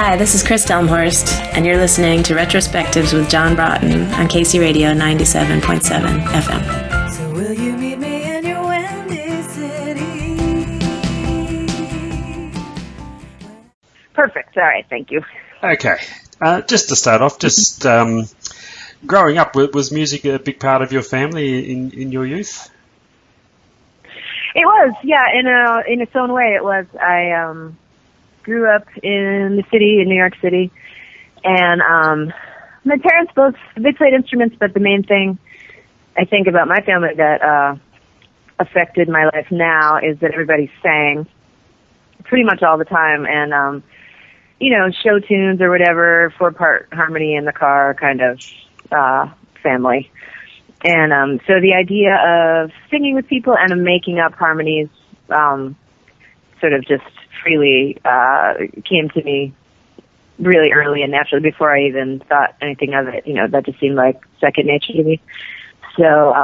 Hi, this is Kris Delmhorst, and you're listening to Retrospectives with John Broughton on KC Radio 97.7 FM. So will you meet me in your Windy City? Perfect. All right. Thank you. Okay. Just to start off, growing up, was music a big part of your family in your youth? It was, yeah. In its own way, it was. I grew up in the city, in New York City, and my parents both, they played instruments, but the main thing I think about my family that affected my life now is that everybody sang pretty much all the time, and show tunes or whatever, 4-part harmony in the car kind of family. And so the idea of singing with people and of making up harmonies sort of just freely came to me really early and naturally before I even thought anything of it. That just seemed like second nature to me. So,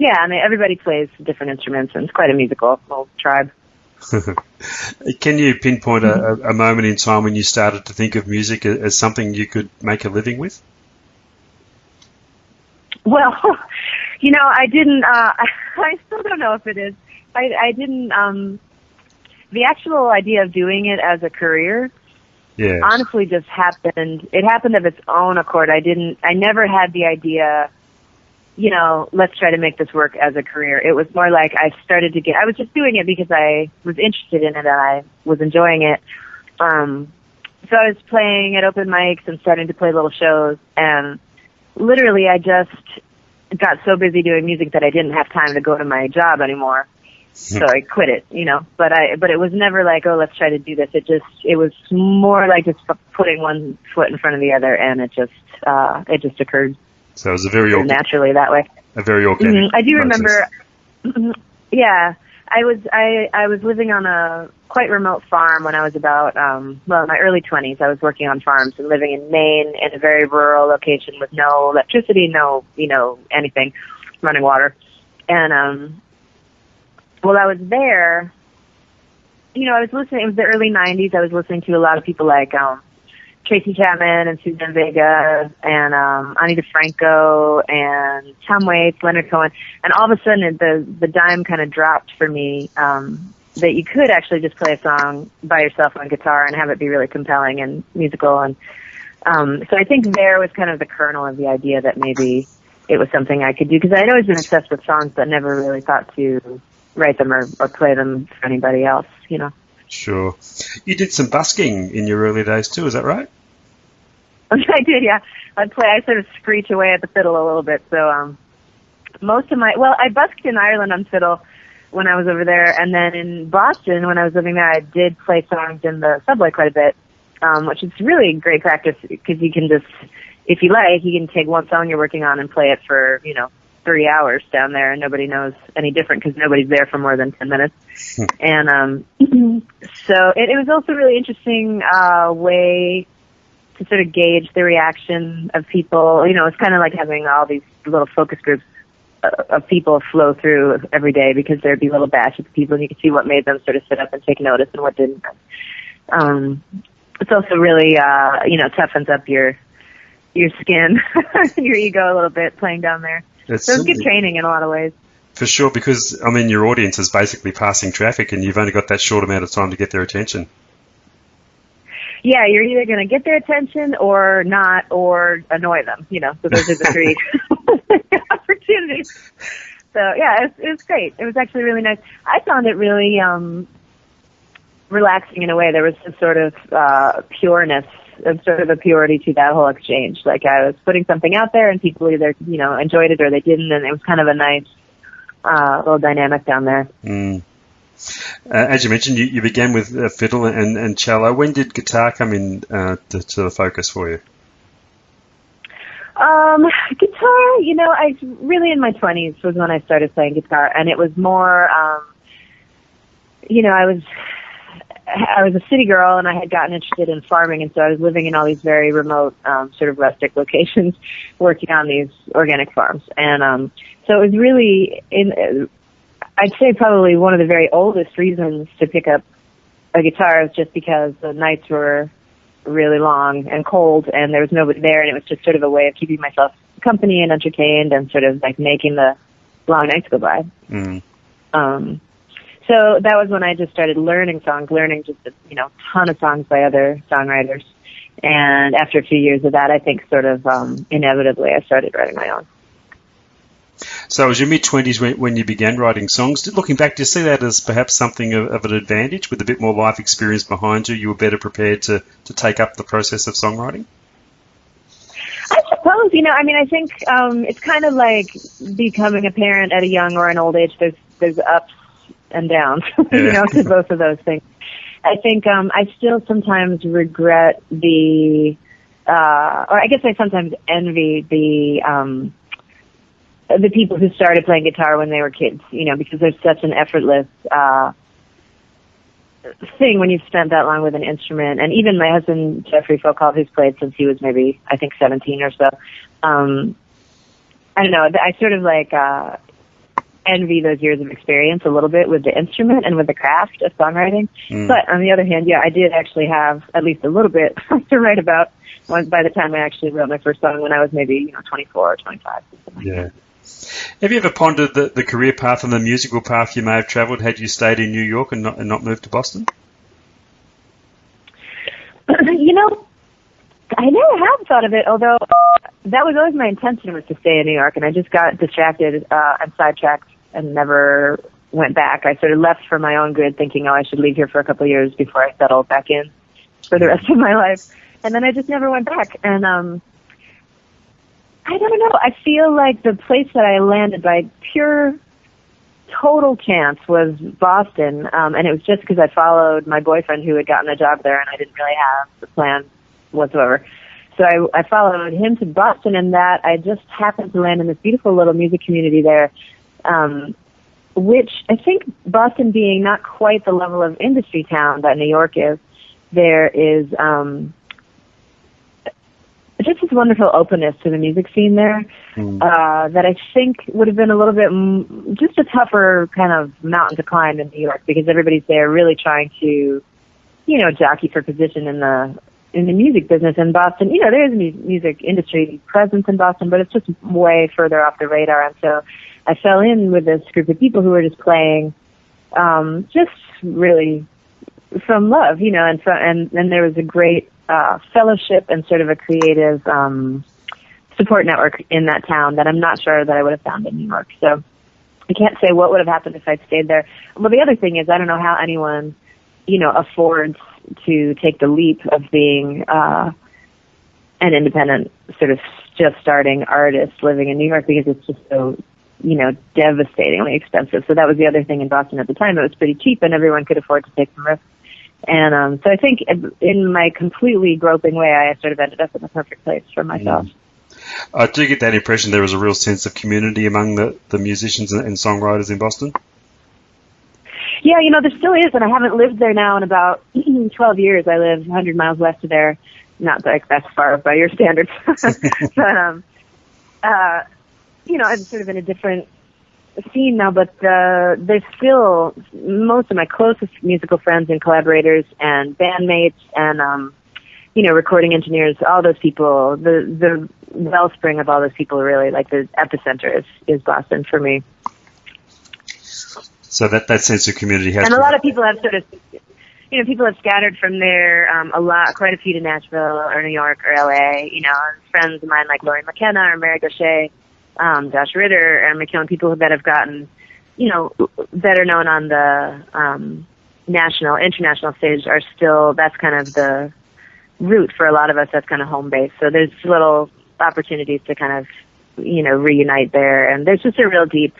everybody plays different instruments, and it's quite a musical little tribe. Can you pinpoint a moment in time when you started to think of music as something you could make a living with? Well, I didn't, I still don't know if it is. I didn't, the actual idea of doing it as a career, honestly just happened. It happened of its own accord. I never had the idea, let's try to make this work as a career. It was more like I was just doing it because I was interested in it and I was enjoying it. So I was playing at open mics and starting to play little shows, and literally I just got so busy doing music that I didn't have time to go to my job anymore. So I quit it, but it was never like, oh, let's try to do this. It was more like just putting one foot in front of the other, and it just occurred. So it was naturally that way. A very organic. I do process. remember. Yeah, I was living on a quite remote farm when I was about in my early 20s. I was working on farms and living in Maine in a very rural location with no electricity, no anything, running water, and while I was there, I was listening. It was the early 90s. I was listening to a lot of people like Tracy Chapman and Susan Vega and Ani DeFranco and Tom Waits, Leonard Cohen, and all of a sudden the dime kind of dropped for me that you could actually just play a song by yourself on guitar and have it be really compelling and musical. And so I think there was kind of the kernel of the idea that maybe it was something I could do, because I'd always been obsessed with songs but never really thought to write them or play them for anybody else, Sure. You did some busking in your early days too, is that right? I did, yeah. I sort of screech away at the fiddle a little bit. So I busked in Ireland on fiddle when I was over there, and then in Boston when I was living there, I did play songs in the subway quite a bit, which is really great practice because you can just, if you like, you can take one song you're working on and play it for, 3 hours down there, and nobody knows any different because nobody's there for more than 10 minutes. And so it was also a really interesting way to sort of gauge the reaction of people. It's kind of like having all these little focus groups of people flow through every day, because there'd be little batches of people and you could see what made them sort of sit up and take notice and what didn't. It's also really, toughens up your skin, your ego a little bit playing down there. So it's good training in a lot of ways. For sure, because, your audience is basically passing traffic and you've only got that short amount of time to get their attention. Yeah, you're either going to get their attention or not, or annoy them, so those are the three opportunities. So, yeah, it was great. It was actually really nice. I found it really relaxing in a way. There was some sort of pureness, sort of a purity to that whole exchange. Like I was putting something out there and people either, enjoyed it or they didn't, and it was kind of a nice little dynamic down there. As you mentioned, you began with fiddle and cello. When did guitar come in to the focus for you? Guitar, I really in my 20s was when I started playing guitar, and it was more, I was a city girl and I had gotten interested in farming, and so I was living in all these very remote, sort of rustic locations working on these organic farms. And so it was really, I'd say probably one of the very oldest reasons to pick up a guitar just because the nights were really long and cold and there was nobody there, and it was just sort of a way of keeping myself company and entertained and sort of like making the long nights go by. So that was when I just started learning songs, learning just a ton of songs by other songwriters. And after a few years of that, I think sort of inevitably I started writing my own. So it was your mid-20s when you began writing songs. Looking back, do you see that as perhaps something of an advantage? With a bit more life experience behind you, you were better prepared to take up the process of songwriting? I suppose, I think it's kind of like becoming a parent at a young or an old age. There's ups and downs, to both of those things. I think I still sometimes regret or I guess I sometimes envy the people who started playing guitar when they were kids, because there's such an effortless thing when you've spent that long with an instrument. And even my husband, Jeffrey Foucault, who's played since he was maybe, I think, 17 or so, I don't know, I sort of like envy those years of experience a little bit with the instrument and with the craft of songwriting. But on the other hand, I did actually have at least a little bit to write about by the time I actually wrote my first song when I was maybe 24 or 25. Something like that. Have you ever pondered the career path and the musical path you may have travelled had you stayed in New York and not moved to Boston? I never have thought of it, although that was always my intention, was to stay in New York, and I just got distracted and sidetracked and never went back. I sort of left for my own good, thinking, I should leave here for a couple of years before I settle back in for the rest of my life. And then I just never went back. And I don't know. I feel like the place that I landed by pure total chance was Boston, and it was just because I followed my boyfriend who had gotten a job there, and I didn't really have the plan whatsoever. So I followed him to Boston, and that I just happened to land in this beautiful little music community there, which I think Boston being not quite the level of industry town that New York is, there is just this wonderful openness to the music scene there that I think would have been a little bit just a tougher kind of mountain to climb in New York, because everybody's there really trying to, jockey for position in the music business. In Boston, there is a music industry presence in Boston, but it's just way further off the radar. And so I fell in with this group of people who were just playing, just really from love, and there was a great fellowship and sort of a creative support network in that town that I'm not sure that I would have found in New York. So I can't say what would have happened if I'd stayed there. Well, the other thing is, I don't know how anyone, affords to take the leap of being an independent sort of just starting artist living in New York, because it's just so, devastatingly expensive. So that was the other thing in Boston at the time. It was pretty cheap and everyone could afford to take some risks. And so I think in my completely groping way, I sort of ended up in the perfect place for myself. I do get that impression there was a real sense of community among the musicians and songwriters in Boston. Yeah, there still is, and I haven't lived there now in about 12 years. I live 100 miles west of there. Not like that's far by your standards. But, I'm sort of in a different scene now, but there's still most of my closest musical friends and collaborators and bandmates and recording engineers, all those people, the wellspring of all those people, really, like the epicenter is Boston for me. So that sense of community has, and a lot of people have sort of, people have scattered from there, quite a few to Nashville or New York or LA, friends of mine like Laurie McKenna or Mary Gaucher, Josh Ritter, and McKeown, people that have gotten, better known on the international stage are still, that's kind of the route for a lot of us, that's kind of home base. So there's little opportunities to kind of, reunite there, and there's just a real deep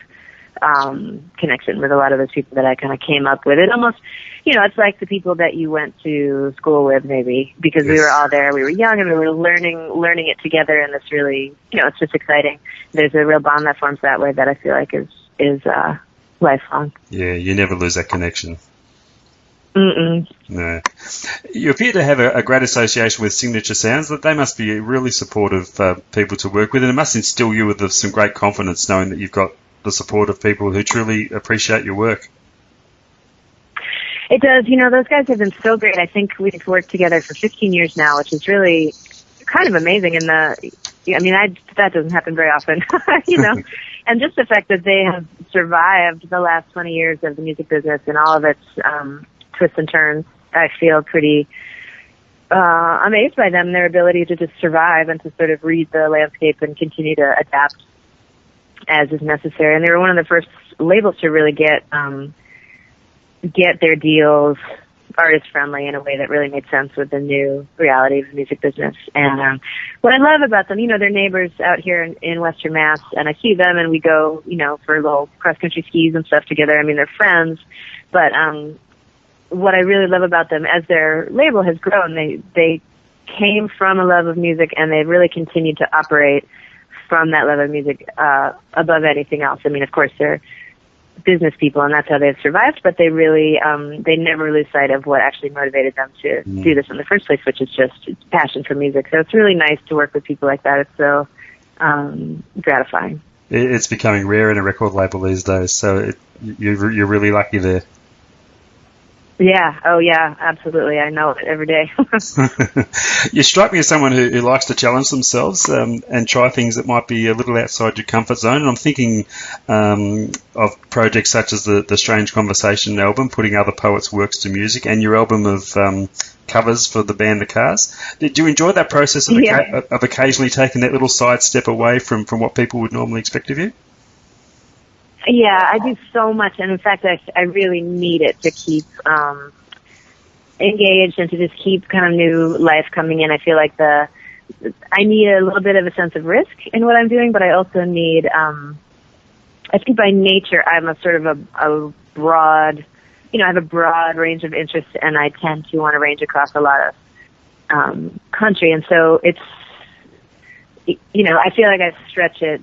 connection with a lot of those people that I kind of came up with. It almost, it's like the people that you went to school with, maybe, because we were all there. We were young and we were learning it together, and it's really, it's just exciting. There's a real bond that forms that way that I feel like is lifelong. Yeah, you never lose that connection. Mm-mm. No. You appear to have a great association with Signature Sounds. That they must be really supportive people to work with, and it must instill you with some great confidence knowing that you've got the support of people who truly appreciate your work. It does. You know, those guys have been so great. I think we've worked together for 15 years now, which is really kind of amazing. That doesn't happen very often, you know. And just the fact that they have survived the last 20 years of the music business and all of its twists and turns, I feel pretty amazed by them, their ability to just survive and to sort of read the landscape and continue to adapt as is necessary. And they were one of the first labels to really get their deals artist friendly in a way that really made sense with the new reality of the music business. And what I love about them, you know, they're neighbors out here in Western Mass, and I see them and we go, you know, for little cross country skis and stuff together. I mean, they're friends, but what I really love about them, as their label has grown, they came from a love of music, and they've really continued to operate from that love of music above anything else. I mean, of course, they're business people, and that's how they've survived, but they really, they never lose sight of what actually motivated them to do this in the first place, which is just passion for music. So it's really nice to work with people like that. It's so gratifying. It's becoming rare in a record label these days, so you're really lucky there. Yeah. Oh, yeah. Absolutely. I know it every day. You strike me as someone who likes to challenge themselves and try things that might be a little outside your comfort zone. And I'm thinking of projects such as the Strange Conversation album, putting other poets' works to music, and your album of covers for the band The Cars. Did you enjoy that process of occasionally taking that little side step away from what people would normally expect of you? Yeah, I do so much, and in fact, I really need it to keep engaged and to just keep kind of new life coming in. I feel like I need a little bit of a sense of risk in what I'm doing, but I also need, I think by nature I'm a sort of a broad, you know, I have a broad range of interests, and I tend to want to range across a lot of country, and so it's, you know, I feel like I stretch it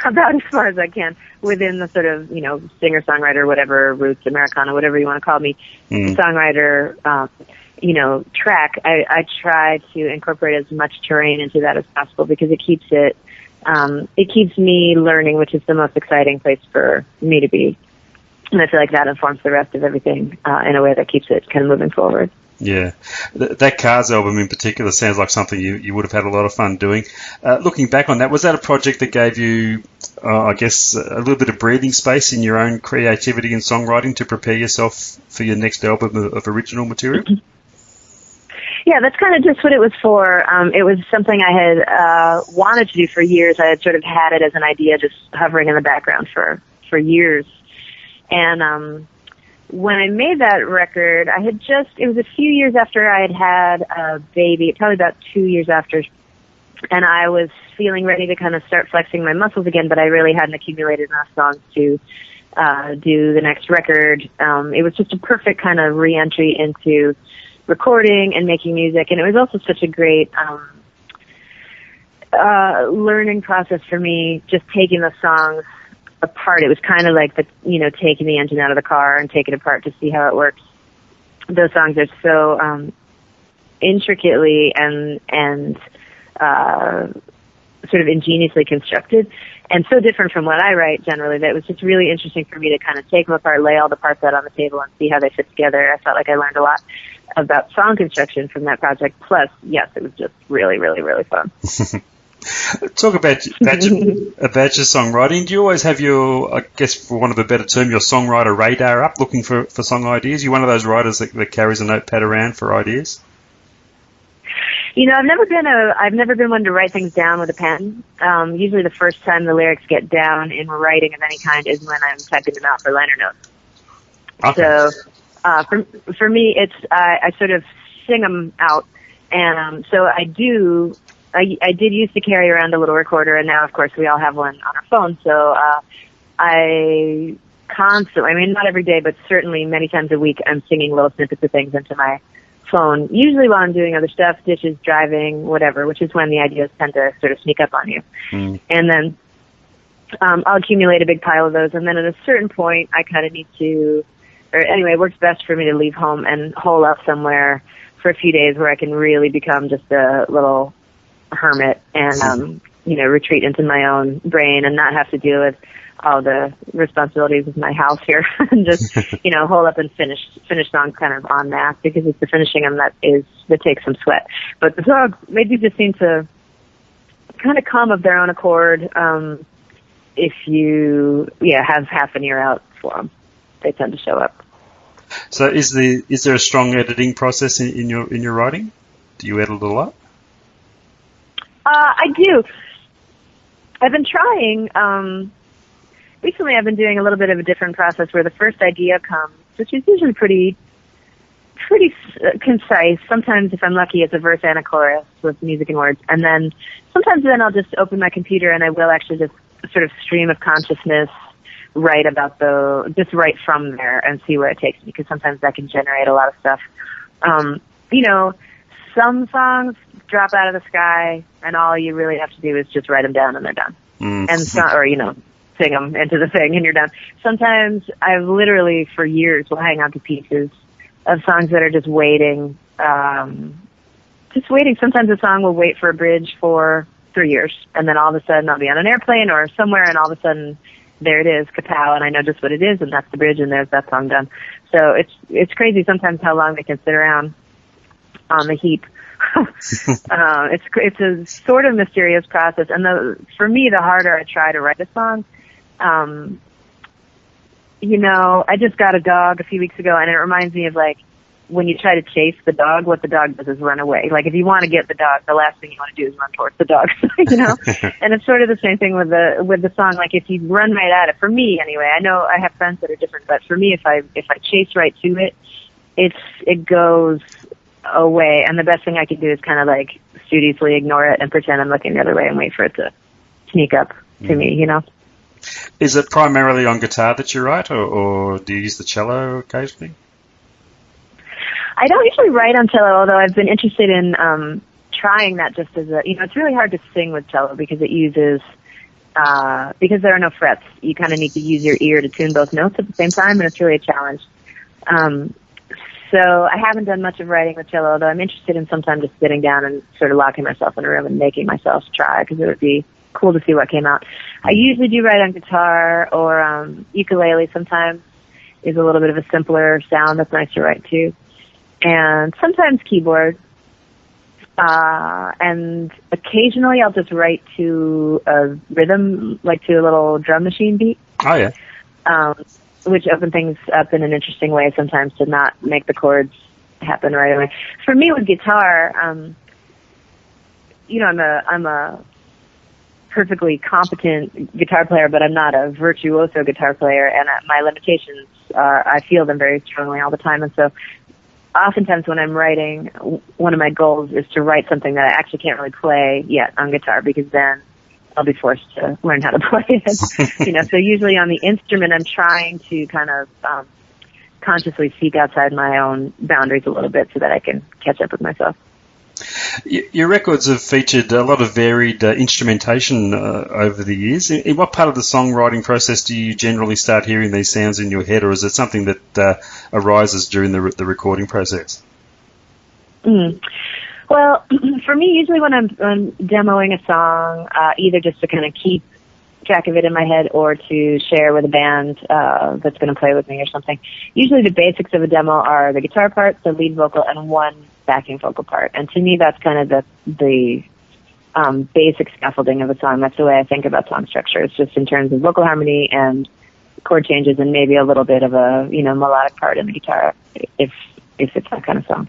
about as far as I can within the sort of, you know, singer-songwriter, whatever, roots, Americana, whatever you want to call me, songwriter, you know, track. I try to incorporate as much terrain into that as possible, because it keeps me learning, which is the most exciting place for me to be. And I feel like that informs the rest of everything in a way that keeps it kind of moving forward. Yeah, that Cars album in particular sounds like something you would have had a lot of fun doing. Looking back on that, was that a project that gave you, I guess, a little bit of breathing space in your own creativity and songwriting to prepare yourself for your next album of original material? Yeah, that's kind of just what it was for. It was something I had wanted to do for years. I had sort of had it as an idea just hovering in the background for years. And when I made that record, it was a few years after I had a baby, probably about 2 years after, and I was feeling ready to kind of start flexing my muscles again, but I really hadn't accumulated enough songs to do the next record. It was just a perfect kind of re-entry into recording and making music, and it was also such a great learning process for me, just taking the songs apart. It was kind of like taking the engine out of the car and taking it apart to see how it works. Those songs are so intricately and sort of ingeniously constructed, and so different from what I write generally, that it was just really interesting for me to kind of take them apart, lay all the parts out on the table, and see how they fit together. I felt like I learned a lot about song construction from that project. Plus, yes, it was just really, really, really fun. Talk about your songwriting. Do you always have your, I guess for want of a better term, your songwriter radar up, looking for song ideas? You're one of those writers that carries a notepad around for ideas? You know, I've never been one to write things down with a pen. Usually the first time the lyrics get down in writing of any kind is when I'm typing them out for liner notes. Okay. So for me, it's I sort of sing them out, and so I did used to carry around a little recorder, and now, of course, we all have one on our phone. So I constantly, I mean, not every day, but certainly many times a week, I'm singing little snippets of things into my phone, usually while I'm doing other stuff, dishes, driving, whatever, which is when the ideas tend to sort of sneak up on you. And then I'll accumulate a big pile of those, and then at a certain point, I kind of need to, or anyway, it works best for me to leave home and hole up somewhere for a few days where I can really become just a little hermit and, retreat into my own brain and not have to deal with all the responsibilities of my house here and just, hole up and finish songs kind of en masse, because it's the finishing them that takes some sweat. But the songs, they do just seem to kind of come of their own accord. If you, have half an ear out for them, they tend to show up. So is there a strong editing process in your writing? Do you edit a lot? I do. I've been trying. Recently, I've been doing a little bit of a different process where the first idea comes, which is usually pretty concise. Sometimes, if I'm lucky, it's a verse and a chorus with music and words. And then sometimes I'll just open my computer and I will actually just sort of stream of consciousness write from there and see where it takes me, because sometimes that can generate a lot of stuff. Some songs drop out of the sky and all you really have to do is just write them down and they're done. And sing them into the thing and you're done. Sometimes I've literally for years will hang on to pieces of songs that are just waiting. Sometimes a song will wait for a bridge for 3 years, and then all of a sudden I'll be on an airplane or somewhere, and all of a sudden there it is, kapow, and I know just what it is, and that's the bridge, and there's that song done. So it's crazy sometimes how long they can sit around on the heap. It's a sort of mysterious process, and for me, the harder I try to write a song, I just got a dog a few weeks ago, and it reminds me of like when you try to chase the dog, what the dog does is run away. Like if you want to get the dog, the last thing you want to do is run towards the dog, And it's sort of the same thing with the song. Like if you run right at it, for me anyway, I know I have friends that are different, but for me, if I chase right to it, it goes away, and the best thing I can do is kind of like studiously ignore it and pretend I'm looking the other way and wait for it to sneak up to me, Is it primarily on guitar that you write, or do you use the cello occasionally? I don't usually write on cello, although I've been interested in trying that just as it's really hard to sing with cello because it uses, because there are no frets, you kind of need to use your ear to tune both notes at the same time, and it's really a challenge. So I haven't done much of writing with cello, although I'm interested in sometimes just sitting down and sort of locking myself in a room and making myself try, because it would be cool to see what came out. I usually do write on guitar or ukulele sometimes is a little bit of a simpler sound that's nice to write to. And sometimes keyboard. And occasionally I'll just write to a rhythm, like to a little drum machine beat. Oh, yeah. Which open things up in an interesting way sometimes to not make the chords happen right away. For me with guitar, I'm a perfectly competent guitar player, but I'm not a virtuoso guitar player, and my limitations I feel them very strongly all the time. And so oftentimes when I'm writing, one of my goals is to write something that I actually can't really play yet on guitar, because then I'll be forced to learn how to play it. So usually on the instrument, I'm trying to kind of consciously seek outside my own boundaries a little bit so that I can catch up with myself. Your records have featured a lot of varied instrumentation over the years. In what part of the songwriting process do you generally start hearing these sounds in your head, or is it something that arises during the recording process? Well, for me, usually when I'm demoing a song, either just to kind of keep track of it in my head or to share with a band that's going to play with me or something, usually the basics of a demo are the guitar part, the lead vocal, and one backing vocal part. And to me, that's kind of the basic scaffolding of a song. That's the way I think about song structure. It's just in terms of vocal harmony and chord changes and maybe a little bit of a, melodic part in the guitar if it's that kind of song.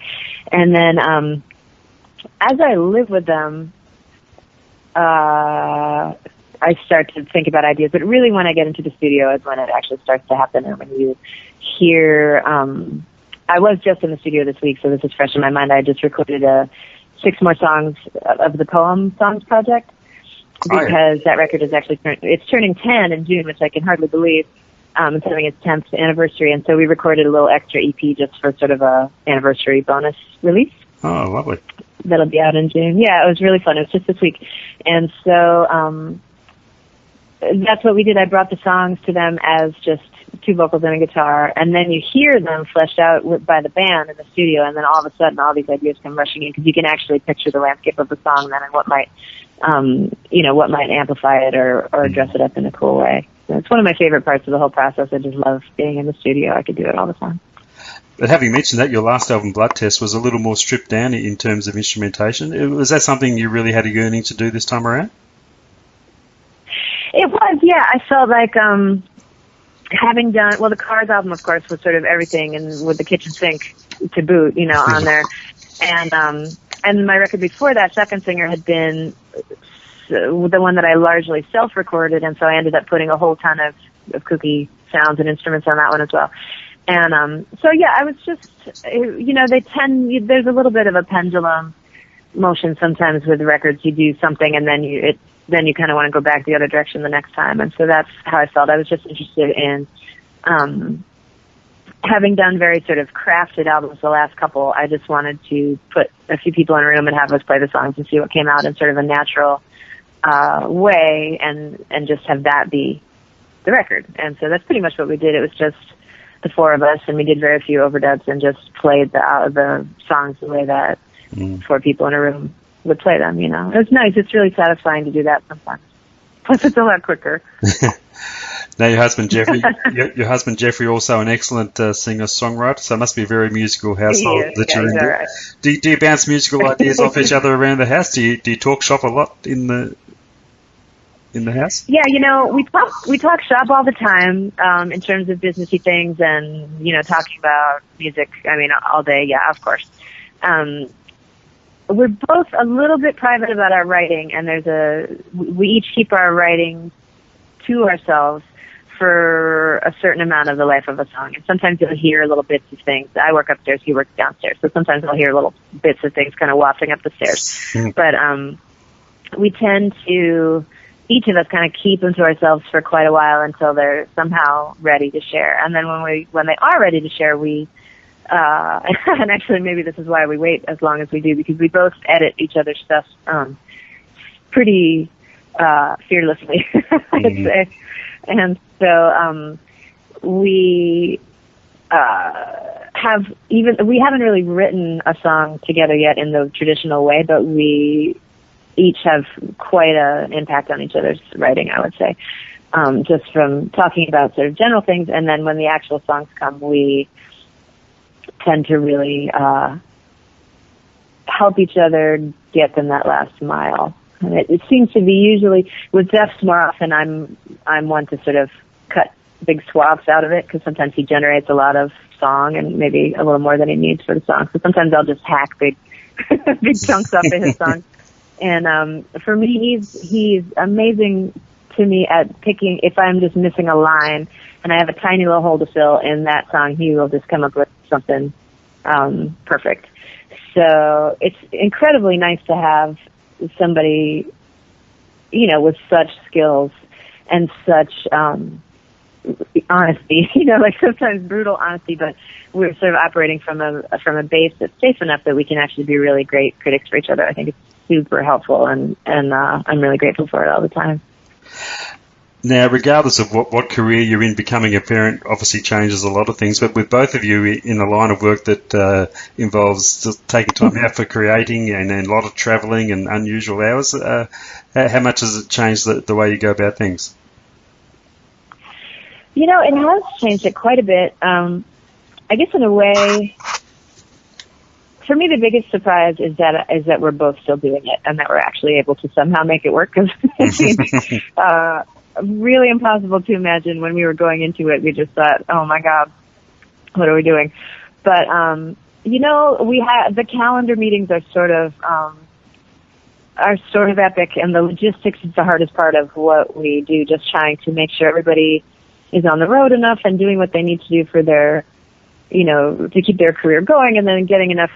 And then as I live with them, I start to think about ideas, but really when I get into the studio is when it actually starts to happen. And when you hear, I was just in the studio this week, so this is fresh in my mind. I just recorded 6 more songs of the Poem Songs project, because that record is actually it's turning 10 in June, which I can hardly believe. It's having its 10th anniversary, and so we recorded a little extra EP just for sort of a anniversary bonus release. Oh, lovely. That'll be out in June. Yeah, it was really fun. It was just this week. And so that's what we did. I brought the songs to them as just 2 vocals and a guitar, and then you hear them fleshed out by the band in the studio, and then all of a sudden all these ideas come rushing in, because you can actually picture the landscape of the song then and what might what might amplify it or dress it up in a cool way. So it's one of my favorite parts of the whole process. I just love being in the studio. I could do it all the time. But having mentioned that, your last album, Blood Test, was a little more stripped down in terms of instrumentation. Was that something you really had a yearning to do this time around? It was, yeah. I felt like having done, the Cars album, of course, was sort of everything, and with the kitchen sink to boot, on there. And my record before that, Second Singer, had been the one that I largely self-recorded, and so I ended up putting a whole ton of kooky sounds and instruments on that one as well. And so, yeah, I was just, there's a little bit of a pendulum motion sometimes with records. You do something, and then you kind of want to go back the other direction the next time. And so that's how I felt. I was just interested in having done very sort of crafted albums the last couple. I just wanted to put a few people in a room and have us play the songs and see what came out in sort of a natural way, and just have that be the record. And so that's pretty much what we did. It was just the four of us, and we did very few overdubs and just played the songs the way that four people in a room would play them. It was nice. It's really satisfying to do that sometimes. Plus, it's a lot quicker. Now, your husband Jeffrey, also an excellent singer-songwriter, so it must be a very musical household that you're in. Right. Do you bounce musical ideas off each other around the house? Do you talk shop a lot in the house? Yeah, we talk shop all the time in terms of businessy things, and talking about music. I mean, all day. Yeah, of course. We're both a little bit private about our writing, and we each keep our writing to ourselves for a certain amount of the life of a song. And sometimes you'll hear little bits of things. I work upstairs, he works downstairs, so sometimes I'll hear little bits of things kind of wafting up the stairs. But we tend to, each of us kind of keep them to ourselves for quite a while until they're somehow ready to share. And then when they are ready to share, we and actually maybe this is why we wait as long as we do, because we both edit each other's stuff pretty fearlessly, I'd say. And so we haven't really written a song together yet in the traditional way, but we each have quite an impact on each other's writing, I would say, just from talking about sort of general things. And then when the actual songs come, we tend to really help each other get them that last mile. And it seems to be usually with Jeff's more often I'm one to sort of cut big swaths out of it, because sometimes he generates a lot of song and maybe a little more than he needs for the song. So sometimes I'll just hack big chunks off of his songs. And for me, he's amazing to me at picking, if I'm just missing a line and I have a tiny little hole to fill in that song, he will just come up with something perfect. So it's incredibly nice to have somebody, with such skills and such honesty, like sometimes brutal honesty, but we're sort of operating from a base that's safe enough that we can actually be really great critics for each other. I think it's super helpful, and I'm really grateful for it all the time. Now, regardless of what career you're in, becoming a parent obviously changes a lot of things, but with both of you in a line of work that involves just taking time out for creating and a lot of travelling and unusual hours, how much has it changed the way you go about things? It has changed it quite a bit. I guess in a way, for me, the biggest surprise is that we're both still doing it and that we're actually able to somehow make it work, because it seems really impossible to imagine when we were going into it. We just thought, oh my God, what are we doing? But, we have the calendar meetings are sort of epic, and the logistics is the hardest part of what we do, just trying to make sure everybody is on the road enough and doing what they need to do for their, to keep their career going, and then getting enough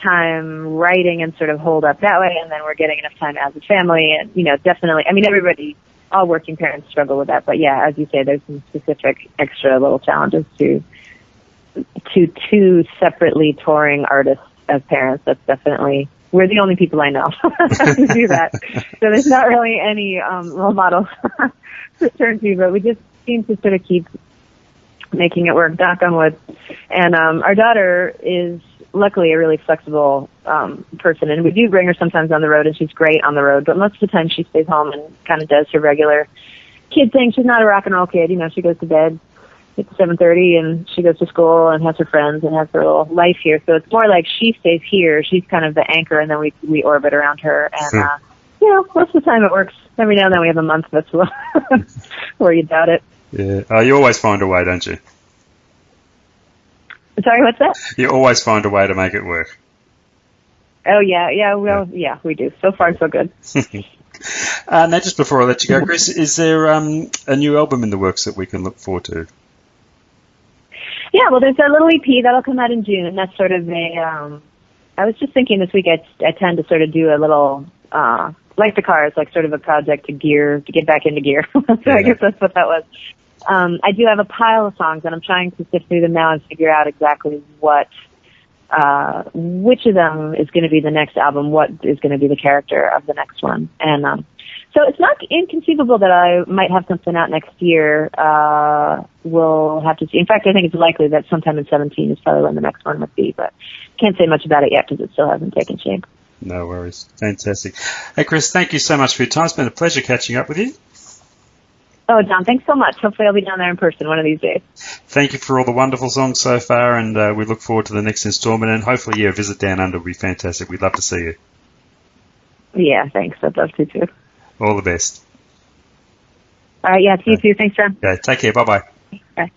time writing and sort of hold up that way, and then we're getting enough time as a family, and definitely, everybody, all working parents struggle with that, but yeah, as you say, there's some specific extra little challenges to two separately touring artists as parents. That's definitely, we're the only people I know who do that, so there's not really any role models to turn to, but we just seem to sort of keep making it work, knock on wood. And our daughter is luckily a really flexible person, and we do bring her sometimes on the road, and she's great on the road, but most of the time she stays home and kind of does her regular kid thing. She's not a rock and roll kid. You know, she goes to bed at 7:30 and she goes to school and has her friends and has her little life here. So it's more like she stays here. She's kind of the anchor, and then we orbit around her. And, you know, most of the time it works. Every now and then we have a month that's where you doubt it. Yeah. Oh, you always find a way, don't you? Sorry, what's that? You always find a way to make it work. Oh, yeah, we do. So far, so good. Now, just before I let you go, Kris, is there a new album in the works that we can look forward to? Yeah, well, there's a little EP that'll come out in June, and that's sort of a, I was just thinking this week I tend to sort of do a little, like the Cars, like sort of a project to get back into gear. So yeah. I guess that's what that was. I do have a pile of songs, and I'm trying to sift through them now and figure out exactly which of them is going to be the next album, what is going to be the character of the next one. And so it's not inconceivable that I might have something out next year. We'll have to see. In fact, I think it's likely that sometime in 2017 is probably when the next one would be, but can't say much about it yet because it still hasn't taken shape. No worries. Fantastic. Hey, Kris, thank you so much for your time. It's been a pleasure catching up with you. Oh, John, thanks so much. Hopefully I'll be down there in person one of these days. Thank you for all the wonderful songs so far, and we look forward to the next installment, and hopefully, a visit down under will be fantastic. We'd love to see you. Yeah, thanks. I'd love to, too. All the best. All right, yeah, see you too. Thanks, John. Okay, take care. Bye-bye. Bye.